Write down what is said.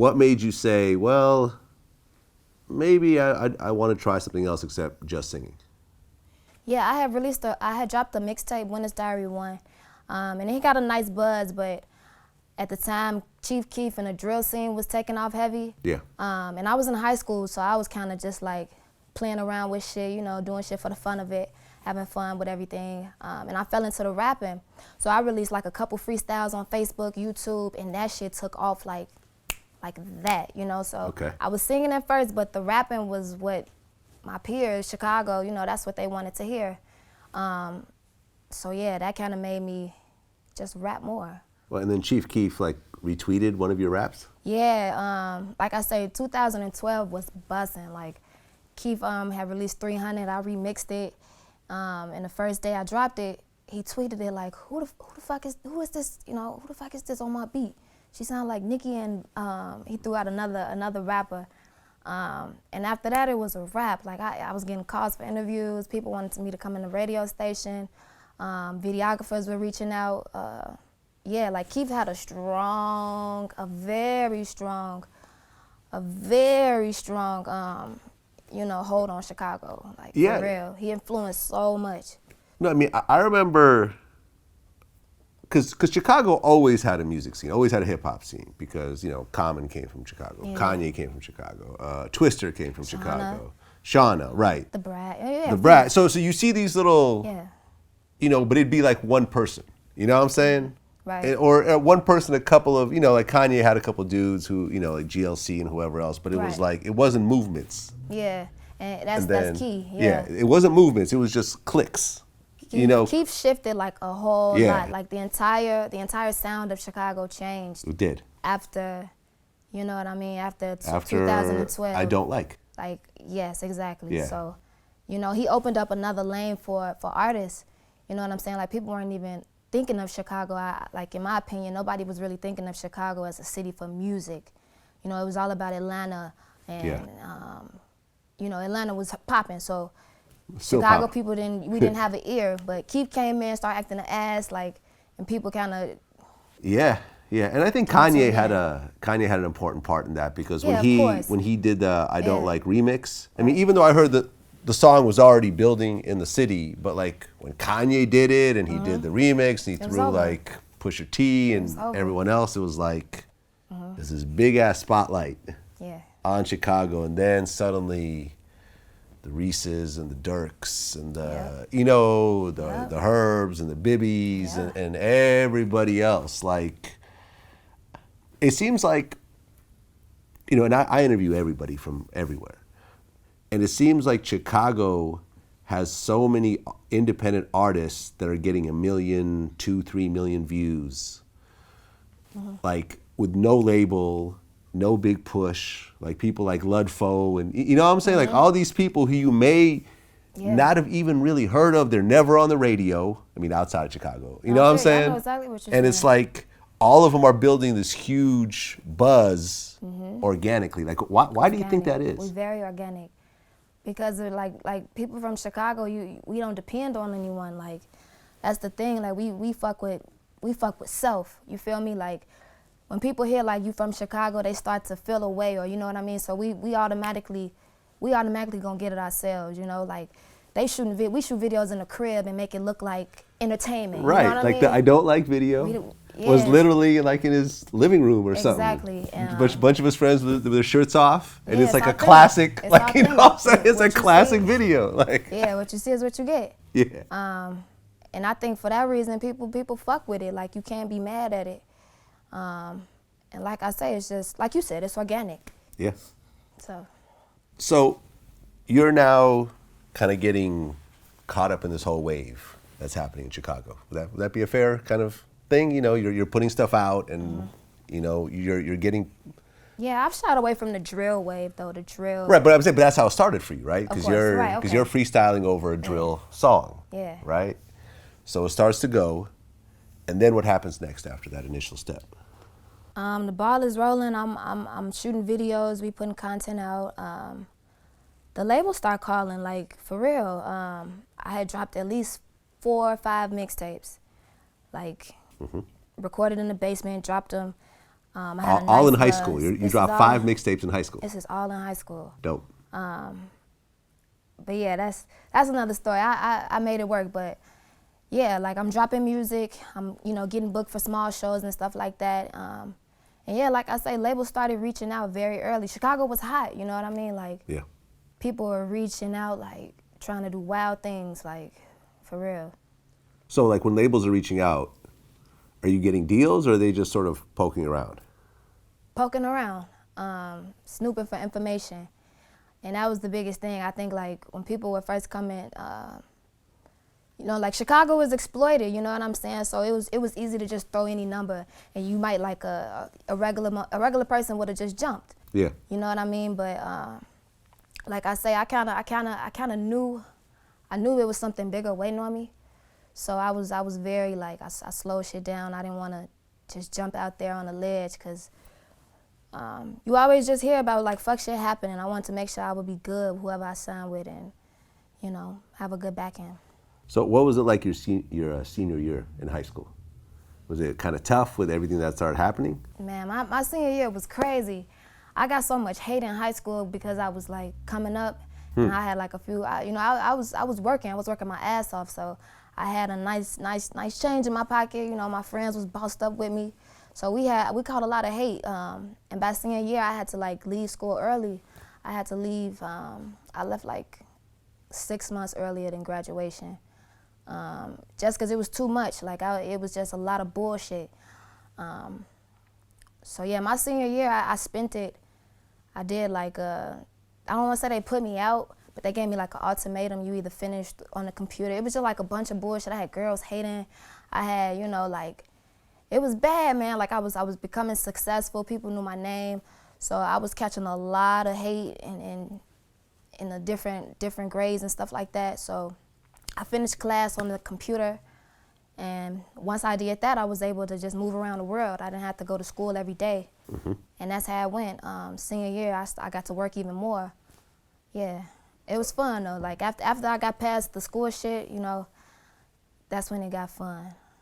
what made you say, well, maybe I want to try something else except just singing? Yeah, I had dropped the mixtape, Winner's Diary 1, and he got a nice buzz, but at the time, Chief Keef and the drill scene was taking off heavy. Yeah. And I was in high school, so I was kind of just like playing around with shit, you know, doing shit for the fun of it, having fun with everything. And I fell into the rapping. So I released like a couple freestyles on Facebook, YouTube, and that shit took off like that, you know. So okay. I was singing at first, but the rapping was what my peers, Chicago, you know, that's what they wanted to hear. So yeah, that kind of made me just rap more. Well, and then Chief Keef like retweeted one of your raps? Yeah, like I say, 2012 was buzzing. Like Keef had released 300, I remixed it, and the first day I dropped it, he tweeted it like, who is this, you know, who the fuck is this on my beat? She sounded like Nicki, and he threw out another rapper. And after that, it was a wrap. Like I was getting calls for interviews, people wanted me to come in the radio station, videographers were reaching out. Yeah, like Keef had a very strong, you know, hold on Chicago. Like, yeah. For real. He influenced so much. No, I mean, I remember, because Chicago always had a music scene, always had a hip hop scene, because, you know, Common came from Chicago, yeah. Kanye came from Chicago, Twister came from Chicago, Shauna, right. The Brat. Yeah, the Brat. So you see these little, yeah. You know, but it'd be like one person, you know what I'm saying? Right. Or one person, a couple of, you know, like Kanye had a couple dudes who, you know, like GLC and whoever else, but it was like, it wasn't movements. Yeah, and that's key. Yeah, it wasn't movements, it was just clicks. You know, Keef shifted like a whole lot. Like the entire sound of Chicago changed. It did. After, you know what I mean, after 2012. I Don't Like. Like, yes, exactly. Yeah. So, you know, he opened up another lane for artists. You know what I'm saying? Like, people weren't even thinking of Chicago. Like, in my opinion, nobody was really thinking of Chicago as a city for music. You know, it was all about Atlanta, and you know, Atlanta was popping. So Chicago people didn't have an ear. But Keef came in, started acting an ass, like, and people kind of. Yeah, and I think Kanye had an important part in that, because when he did the I Don't Like remix. I mean, even though I heard that the song was already building in the city, but like when Kanye did it and he did the remix and he threw like Pusha T and everyone else, it was like there's this big ass spotlight on Chicago, and then suddenly the Reeses and the Dirks and the you know the Herbs and the Bibbies and everybody else. Like, it seems like, you know, and I interview everybody from everywhere. And it seems like Chicago has so many independent artists that are getting 1 million, 2, 3 million views, like with no label, no big push, like people like Ludfo, and you know what I'm saying? Like all these people who you may not have even really heard of, they're never on the radio. I mean, outside of Chicago, you know what I'm saying? I know exactly what you're saying. And it's like all of them are building this huge buzz organically. Like, why do you think that is? We're very organic. Because like people from Chicago, we don't depend on anyone. Like, that's the thing. Like we fuck with self. You feel me? Like when people hear like you from Chicago, they start to feel away, or you know what I mean. So we automatically gonna get it ourselves. You know, like we shoot videos in the crib and make it look like entertainment. Right. You know what like I mean? the I Don't Like video was literally like in his living room or something. Exactly. Bunch of his friends with their shirts off, and it's like a authentic. classic, It's like, you know what I'm saying? It's a What you classic see. video. Like, yeah, what you see is what you get. Yeah. And I think for that reason, people fuck with it. Like, you can't be mad at it. And like I say, it's just, like you said, it's organic. Yeah. So you're now kind of getting caught up in this whole wave that's happening in Chicago. Would that be a fair kind of thing? You know, you're putting stuff out, and you know, you're getting. Yeah, I've shied away from the drill wave though. The drill. Right, but I'm saying, but that's how it started for you, right? Because you're freestyling over a drill song. Yeah. Right. So it starts to go, and then what happens next after that initial step? The ball is rolling. I'm shooting videos. We putting content out. The label start calling, like, for real. I had dropped at least 4 or 5 mixtapes, like recorded in the basement, dropped them. I had all in nice high buzz. school. You This dropped is 5 all- mixtapes in high school. This is all in high school. Dope. But yeah, that's another story. I made it work, but yeah, like I'm dropping music. I'm getting booked for small shows and stuff like that. And yeah, like I say, labels started reaching out very early. Chicago was hot, you know what I mean? Like Yeah. people were reaching out, like trying to do wild things, like for real. So like when labels are reaching out, are you getting deals or are they just sort of poking around? Poking around, snooping for information. And that was the biggest thing. I think like when people were first coming, like Chicago was exploited, you know what I'm saying? So it was easy to just throw any number and you might like a regular person would have just jumped. Yeah. You know what I mean? But like I say, I kind of knew it was something bigger waiting on me. So I was very like I slowed shit down. I didn't want to just jump out there on a ledge because you always just hear about like fuck shit happening. I wanted to make sure I would be good with whoever I signed with and have a good back end. So what was it like your senior year in high school? Was it kind of tough with everything that started happening? Man, my senior year was crazy. I got so much hate in high school because I was like coming up and I had like a few, I was working my ass off, so I had a nice change in my pocket. My friends was bossed up with me. So we caught a lot of hate. And by senior year, I had to like leave school early. I had to leave, I left like 6 months earlier than graduation. Just because it was too much. Like it was just a lot of bullshit. So yeah, my senior year, I spent it, I did like, I don't want to say they put me out, but they gave me like an ultimatum. You either finished on the computer. It was just like a bunch of bullshit. I had girls hating. I had, like, it was bad, man. Like I was becoming successful. People knew my name. So I was catching a lot of hate in the different grades and stuff like that. So I finished class on the computer. And once I did that, I was able to just move around the world. I didn't have to go to school every day. Mm-hmm. And that's how it went. Senior year, I got to work even more. Yeah, it was fun though. Like after I got past the school shit, that's when it got fun.